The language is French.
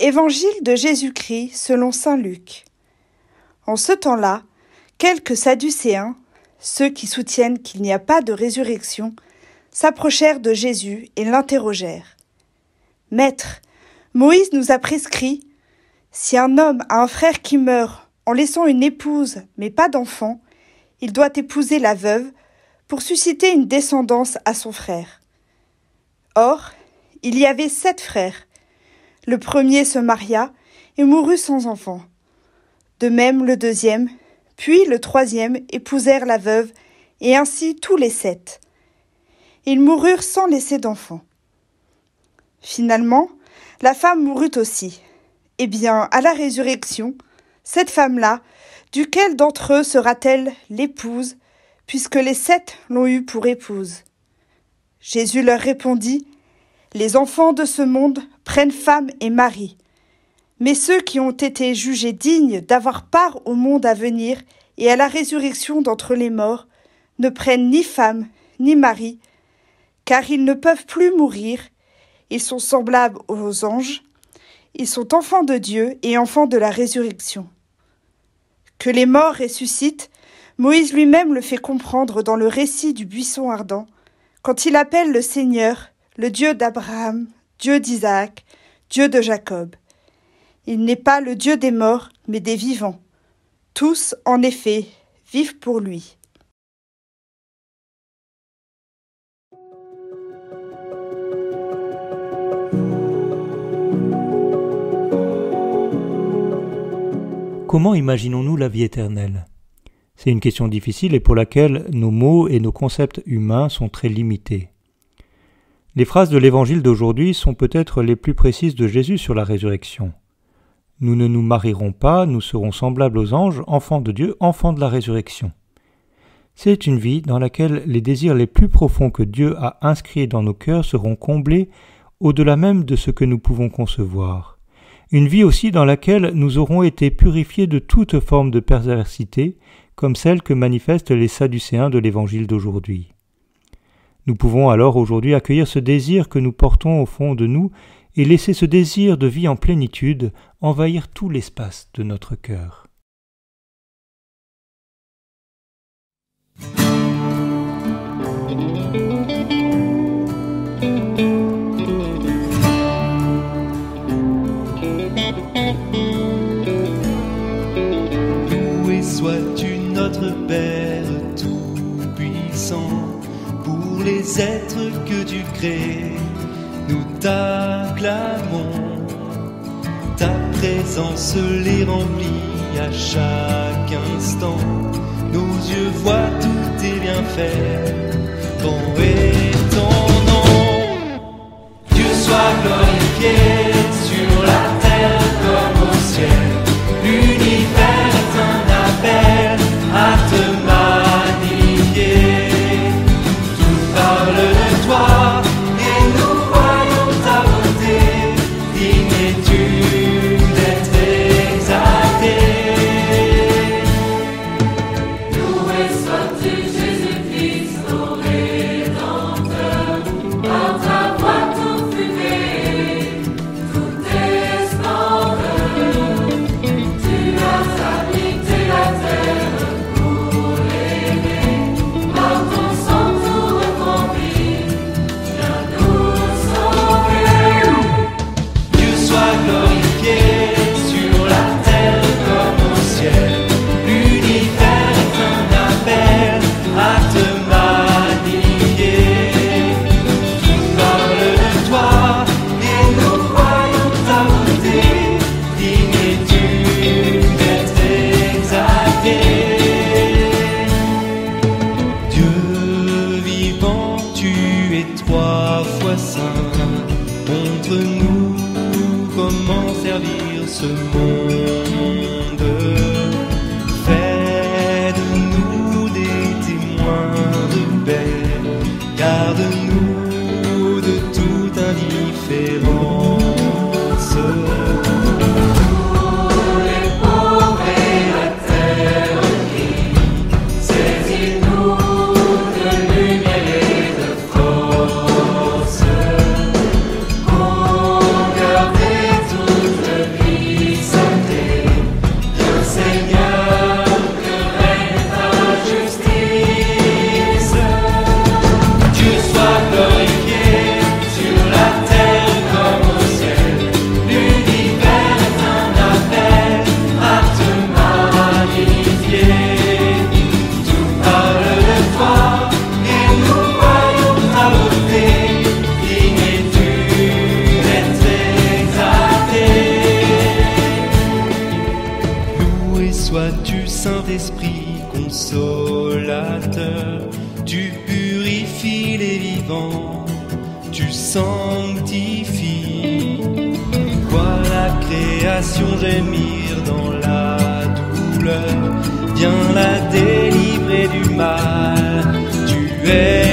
Évangile de Jésus-Christ selon saint Luc. En ce temps-là, quelques Sadducéens, ceux qui soutiennent qu'il n'y a pas de résurrection, s'approchèrent de Jésus et l'interrogèrent. « Maître, Moïse nous a prescrit, si un homme a un frère qui meurt en laissant une épouse mais pas d'enfant, il doit épouser la veuve pour susciter une descendance à son frère. Or, il y avait 7 frères. Le premier se maria et mourut sans enfant. De même le deuxième, puis le troisième épousèrent la veuve, et ainsi tous les 7. Ils moururent sans laisser d'enfant. Finalement, la femme mourut aussi. Eh bien, à la résurrection, cette femme-là, duquel d'entre eux sera-t-elle l'épouse, puisque les 7 l'ont eue pour épouse? Jésus leur répondit, « Les enfants de ce monde prennent femme et mari. Mais ceux qui ont été jugés dignes d'avoir part au monde à venir et à la résurrection d'entre les morts ne prennent ni femme ni mari, car ils ne peuvent plus mourir, ils sont semblables aux anges, ils sont enfants de Dieu et enfants de la résurrection. Que les morts ressuscitent, Moïse lui-même le fait comprendre dans le récit du buisson ardent, quand il appelle le Seigneur, le Dieu d'Abraham, Dieu d'Isaac, Dieu de Jacob. Il n'est pas le Dieu des morts, mais des vivants. Tous, en effet, vivent pour lui. » Comment imaginons-nous la vie éternelle? C'est une question difficile et pour laquelle nos mots et nos concepts humains sont très limités. Les phrases de l'Évangile d'aujourd'hui sont peut-être les plus précises de Jésus sur la résurrection. Nous ne nous marierons pas, nous serons semblables aux anges, enfants de Dieu, enfants de la résurrection. C'est une vie dans laquelle les désirs les plus profonds que Dieu a inscrits dans nos cœurs seront comblés au-delà même de ce que nous pouvons concevoir. Une vie aussi dans laquelle nous aurons été purifiés de toute forme de perversité, comme celle que manifestent les Sadducéens de l'Évangile d'aujourd'hui. Nous pouvons alors aujourd'hui accueillir ce désir que nous portons au fond de nous et laisser ce désir de vie en plénitude envahir tout l'espace de notre cœur. Loué sois-tu notre Père tout-puissant, pour les êtres que tu crées, nous t'acclamons. Ta présence les remplit à chaque instant, nos yeux voient tous tes bienfaits, grand est ton nom. Dieu soit glorifié sur la terre comme au ciel, l'univers est un appel à te magnifier. Tout parle de toi et nous voyons ta beauté, digne es-tu d'être exalté. Loué sois-tu Jésus-Christ, au Rédempteur, par ta voix tout fut créé, Sois-tu Saint-Esprit consolateur, tu purifies les vivants, tu sanctifies. Vois la création gémir dans la douleur, viens la délivrer du mal, tu es